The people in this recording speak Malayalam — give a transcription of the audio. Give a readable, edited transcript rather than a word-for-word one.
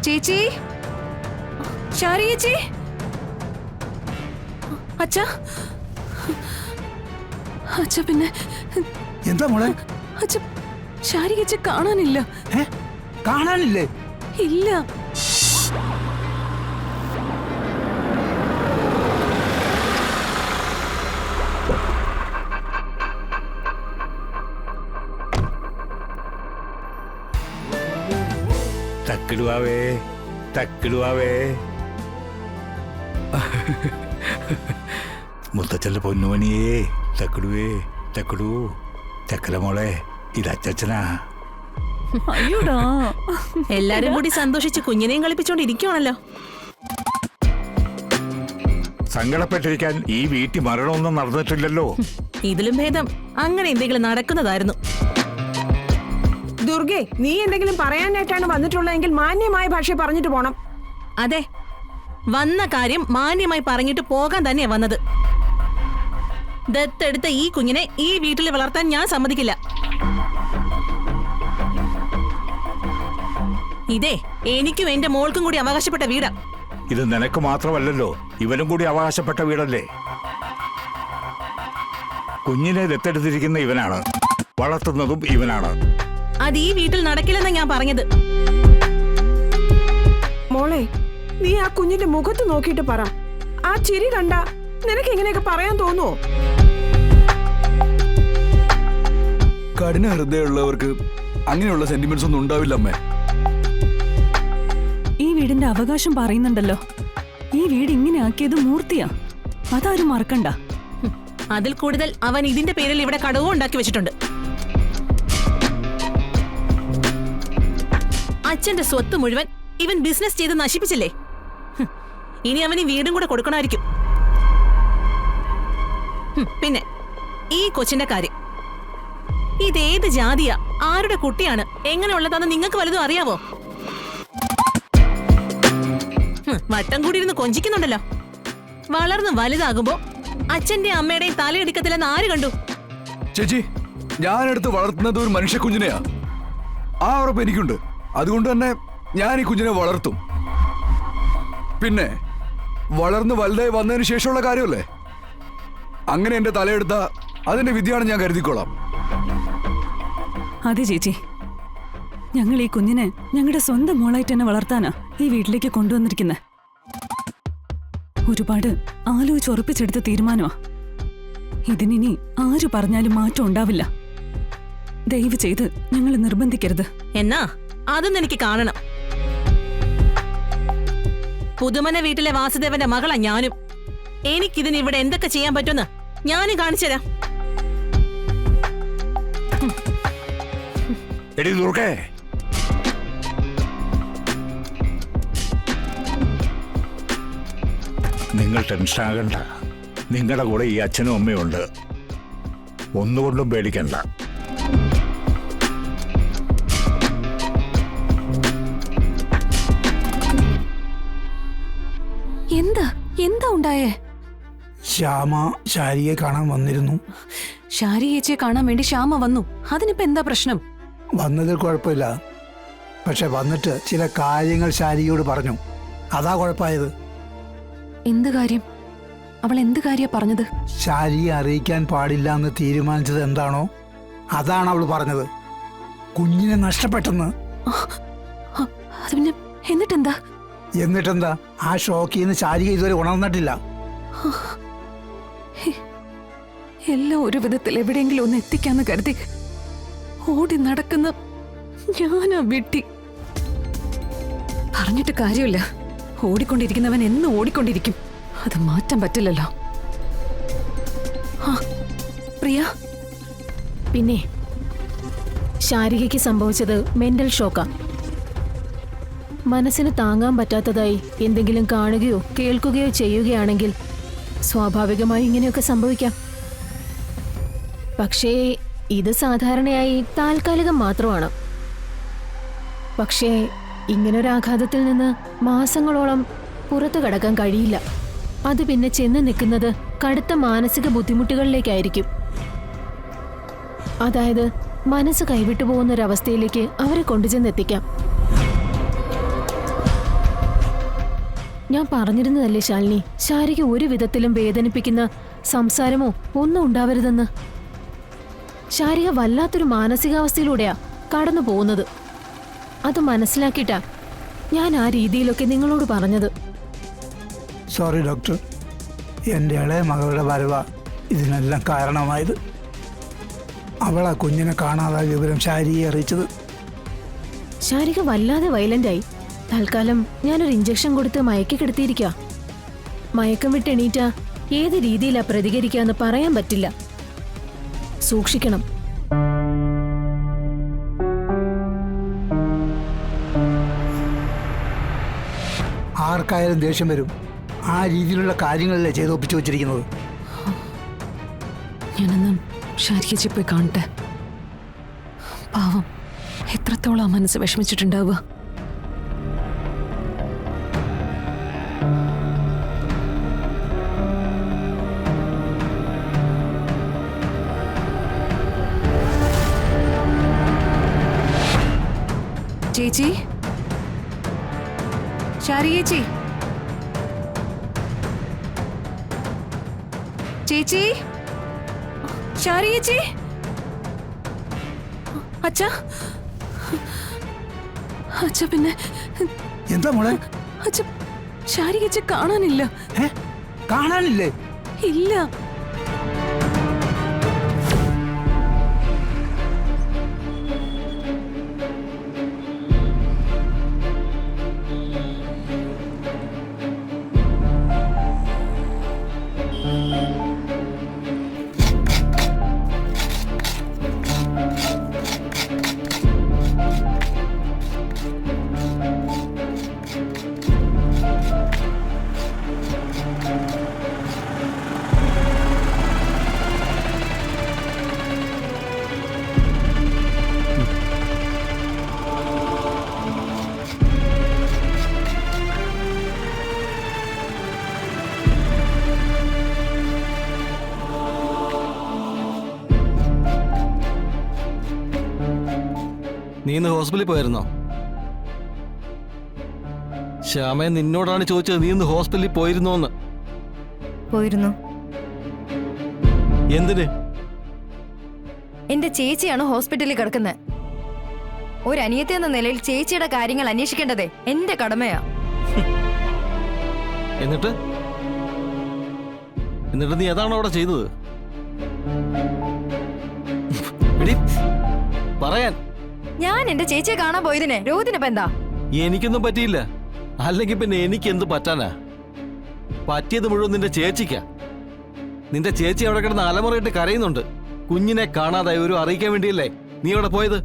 ചേച്ചി, ഷാരി ചേച്ചി, അച്ഛ അച്ഛ, പിന്നെ എന്താ മോളെ? അച്ഛ, ഷാരി ചേച്ചി കാണാനില്ല. കാണാനില്ലേ? ഇല്ല. തക്കിടുവാവേ, തക്കിടുവാവേ. മുത്തച്ഛന്റെ പൊന്നുമണിയേ, തക്കിടുവേ, തക്കിടൂ. ചക്കല മോളെ, ഇത് അച്ചച്ചനാ. അയ്യോടാ, എല്ലാരും കൂടി സന്തോഷിച്ച് കുഞ്ഞിനെയും കളിപ്പിച്ചോണ്ടിരിക്കുവാണല്ലോ. സങ്കടപ്പെട്ടിരിക്കാൻ ഈ വീട്ടിൽ മരണമൊന്നും നടന്നിട്ടില്ലല്ലോ. ഇതിലും ഭേദം അങ്ങനെ എന്തെങ്കിലും നടക്കുന്നതായിരുന്നു. ദുർഗെ, നീ എന്തെങ്കിലും പറയാനായിട്ടാണ് വന്നിട്ടുള്ളതെങ്കിൽ മാന്യമായ ഭാഷ പറഞ്ഞിട്ട് പോണം. അതെ, വന്ന കാര്യം മാന്യമായി പറഞ്ഞിട്ട് പോകാൻ തന്നെയാ വന്നത്. ദത്തെടുത്ത ഈ കുഞ്ഞിനെ ഈ വീട്ടിൽ വളർത്താൻ ഞാൻ സമ്മതിക്കില്ല. ഇതേ എനിക്കും എന്റെ മോൾക്കും കൂടി അവകാശപ്പെട്ട വീടാ. ഇത് നിനക്ക് മാത്രമല്ലല്ലോ, ഇവനും കൂടി അവകാശപ്പെട്ട വീടല്ലേ. കുഞ്ഞിനെ ദത്തെടുത്തിരിക്കുന്ന ഇവനാണ്, വളർത്തുന്നതും ഇവനാണ്. അത് ഈ വീട്ടിൽ നടക്കില്ലെന്നാ ഞാൻ പറഞ്ഞത്. മോളെ, നീ ആ കുഞ്ഞിന്റെ മുഖത്ത് നോക്കിയിട്ട് പറ. ആ ചിരി കണ്ട നിനക്ക് ഇങ്ങനെയൊക്കെ പറയാൻ തോന്നുവോ? കഠിന ഹൃദയമുള്ളവർക്ക് അങ്ങനെയുള്ള സെന്റിമെന്റ്സ് ഒന്നും ഉണ്ടാവില്ല അമ്മേ. ഈ വീടിന്റെ അവകാശം പറയുന്നുണ്ടല്ലോ. ഈ വീട് ഇങ്ങനെ ആക്കിയത് മൂർത്തിയാ, അതാരും മറക്കണ്ട. അതിൽ കൂടുതൽ അവൻ ഇതിന്റെ പേരിൽ ഇവിടെ കടവും ഉണ്ടാക്കി വെച്ചിട്ടുണ്ട്. അച്ഛന്റെ സ്വത്ത് മുഴുവൻ ഇവൻ ബിസിനസ് ചെയ്ത് നശിപ്പിച്ചില്ലേ. ഇനി അവന് വീടും കൂടെ കൊടുക്കണമായിരിക്കും. പിന്നെ ഈ കൊച്ചിന്റെ കാര്യം, ഇതേത് ജാതിയാ, ആരുടെ കുട്ടിയാണ്, എങ്ങനെയുള്ളതാന്ന് നിങ്ങൾക്ക് വലുതും അറിയാവോ? വട്ടം കൂടി ഇരുന്ന് കൊഞ്ചിക്കുന്നുണ്ടല്ലോ. വളർന്ന് വലുതാകുമ്പോ അച്ഛന്റെ അമ്മയുടെയും തലയെടുക്കത്തില്ലെന്ന് ആര് കണ്ടു? ചേച്ചി, ഞാനെടുത്ത് വളർത്തുന്നത് ഒരു മനുഷ്യ കുഞ്ഞിനെയാ. ആ ഉറപ്പ് എനിക്കുണ്ട്. അതുകൊണ്ട് തന്നെ ഞാൻ ഈ കുഞ്ഞിനെ വളർത്തും. പിന്നെ വളർന്ന് വലുതായി വന്നതിന് ശേഷമുള്ള കാര്യമല്ലേ. അങ്ങനെ എന്റെ തലയെടുത്ത അതിന്റെ വിധിയാണ് ഞാൻ കരുതിക്കോളാം. അതെ ചേച്ചി, ഞങ്ങൾ ഈ കുഞ്ഞിനെ ഞങ്ങളുടെ സ്വന്തം മോളായിട്ട് തന്നെ വളർത്താനാ ഈ വീട്ടിലേക്ക് കൊണ്ടുവന്നിരിക്കുന്നത്. ഒരുപാട് ആലോചിച്ചുറപ്പിച്ചെടുത്ത തീരുമാനമാ. ഇതിനി ആര് പറഞ്ഞാലും മാറ്റം ഉണ്ടാവില്ല. ദയവ് ചെയ്ത് ഞങ്ങൾ നിർബന്ധിക്കരുത്. എന്നാ അതൊന്നും എനിക്ക് കാണണം. പുതുമന വീട്ടിലെ വാസുദേവന്റെ മകളാ ഞാനും. എനിക്കിതിന് ഇവിടെ എന്തൊക്കെ ചെയ്യാൻ പറ്റുമെന്ന് ഞാനും കാണിച്ചുതരാം. എടി ദുർഗേ, നിങ്ങൾ ടെൻഷൻ ആകണ്ട. നിങ്ങളുടെ കൂടെ ഈ അച്ഛനും അമ്മയും ഉണ്ട്. ഒന്നുകൊണ്ടും പേടിക്കണ്ട. എന്താ ഉണ്ടായേ? ശ്യാമ ഷാരിയെ കാണാൻ വന്നിരുന്നു. ഷാരി ചേച്ചിയെ കാണാൻ വേണ്ടി ശ്യാമ വന്നു. അതിനിപ്പോ എന്താ പ്രശ്നം? വന്നതിൽ കുഴപ്പമില്ല. പക്ഷെ വന്നിട്ട് ചില കാര്യങ്ങൾ ഷാരിയോട് പറഞ്ഞു. അതാ കുഴപ്പമായത്. എന്ത് കാര്യം? അവൾ എന്ത് കാര്യ പറഞ്ഞത്? ഷാരിയെ അറിയിക്കാൻ പാടില്ല എന്ന് തീരുമാനിച്ചത് എന്താണോ അതാണ് അവൾ പറഞ്ഞത്. കുഞ്ഞിനെ നഷ്ടപ്പെട്ടെന്ന്. അത് പിന്നെ എന്നിട്ടെന്താ? ആ ഷോക്കിൽ നിന്ന് ഷാരിക ഇതുവരെ ഉണർന്നിട്ടില്ല. എല്ലാം ഒരു വിധത്തിൽ എവിടെയെങ്കിലും ഒന്ന് എത്തിക്കാന്ന് കരുതി ഓടി നടക്കുന്ന ഞാനാ വിട്ടി. പറഞ്ഞിട്ട് കാര്യമില്ല. ഓടിക്കൊണ്ടിരിക്കുന്നവൻ എന്നും ഓടിക്കൊണ്ടിരിക്കും. അത് മാറ്റാൻ പറ്റില്ലല്ലോ. പ്രിയ, പിന്നെ ശാരികയ്ക്ക് സംഭവിച്ചത് മെന്റൽ ഷോക്കാ. മനസ്സിന് താങ്ങാൻ പറ്റാത്തതായി എന്തെങ്കിലും കാണുകയോ കേൾക്കുകയോ ചെയ്യുകയാണെങ്കിൽ സ്വാഭാവികമായി ഇങ്ങനെയൊക്കെ സംഭവിക്കാം. പക്ഷേ ഇത് സാധാരണയായി താൽക്കാലികം മാത്രമാണ്. പക്ഷേ ഇങ്ങനൊരാഘാതത്തിൽ നിന്ന് മാസങ്ങളോളം പുറത്തു കടക്കാൻ കഴിയില്ല. അത് പിന്നെ ചെന്ന് നിൽക്കുന്നത് കടുത്ത മാനസിക ബുദ്ധിമുട്ടുകളിലേക്കായിരിക്കും. അതായത് മനസ്സ് കൈവിട്ടു പോകുന്നൊരവസ്ഥയിലേക്ക് അവരെ കൊണ്ടുചെന്നെത്തിക്കാം. ഞാൻ പറഞ്ഞിരുന്നതല്ലേ ശാലിനി, ശാരിക ഒരു വിധത്തിലും വേദനിപ്പിക്കുന്ന സംസാരമോ ഒന്നും ഉണ്ടാവരുതെന്ന്. ശാരിക വല്ലാത്തൊരു മാനസികാവസ്ഥയിലൂടെയാ കടന്നു പോകുന്നത്. അത് മനസ്സിലാക്കിയിട്ടാ ഞാൻ ആ രീതിയിലൊക്കെ നിങ്ങളോട് പറഞ്ഞത്. സോറി ഡോക്ടർ, എൻ്റെ ഇളയ മകളുടെ വരവ ഇതിനെല്ലാം കാരണമായത്. അവൾ ആ കുഞ്ഞിനെ കാണാതായ വിവരം ശാരിയെ അറിയിച്ചത്. ശാരിക വല്ലാതെ വയലന്റായി. തൽക്കാലം ഞാനൊരു ഇഞ്ചക്ഷൻ കൊടുത്ത് മയക്കി കിടത്തിയിരിക്കുക. മയക്കം വിട്ട് എണീറ്റ ഏത് രീതിയിലാ പ്രതികരിക്കാന്ന് പറയാൻ പറ്റില്ല. സൂക്ഷിക്കണം. ആർക്കായാലും ദേഷ്യം വരും. ആ രീതിയിലുള്ള കാര്യങ്ങളല്ലേ ചെയ്തൊപ്പിച്ചു വച്ചിരിക്കുന്നത്. ഞാനൊന്ന് ശാരികച്ചി പോയി കാണട്ടെ. പാവം, എത്രത്തോളം ആ മനസ്സ് വിഷമിച്ചിട്ടുണ്ടാവുക. ചേച്ചി, ശാരികേച്ചി, ചേച്ചി, ശാരികേച്ചി, അച്ഛാ, അച്ഛാ, പിന്നെ എന്താ മോളെ? അച്ഛ, ശാരികേച്ചി കാണാനില്ല. കാണാനില്ലേ? ഇല്ല. നീ ഇന്ന് ഹോസ്പിറ്റലിൽ പോയിരുന്നോ? ശ്യാമേ, നിന്നോടാണ് ചോദിച്ചത്, നീ ഇന്ന് ഹോസ്പിറ്റലിൽ പോയിരുന്നോന്ന്. പോയിരുന്നു. എന്തിന്? എന്റെ ചേച്ചിയാണ് ഹോസ്പിറ്റലിൽ കിടക്കുന്നത്. ഒരു അനിയത്തി എന്ന നിലയിൽ ചേച്ചിയുടെ കാര്യങ്ങൾ അന്വേഷിക്കേണ്ടതേ എന്റെ കടമയാ. എന്നിട്ട് നീ അതാണോ അവിടെ ചെയ്തത്? പറയാൻ. ഞാൻ എന്റെ ചേച്ചിയെ കാണാൻ പോയതിനെ രോഹിതിനിപ്പ എന്താ? എനിക്കൊന്നും പറ്റിയില്ല. അല്ലെങ്കിൽ പിന്നെ എനിക്ക് എന്ത് പറ്റാനാ? പറ്റിയത് മുഴുവൻ നിന്റെ ചേച്ചിക്കാ. നിന്റെ ചേച്ചി അവിടെ കിടന്ന് അലമുറയിട്ട് കരയുന്നുണ്ട്. കുഞ്ഞിനെ കാണാതായി ഒരു അറിയിക്കാൻ വേണ്ടിയല്ലേ നീ അവിടെ പോയത്?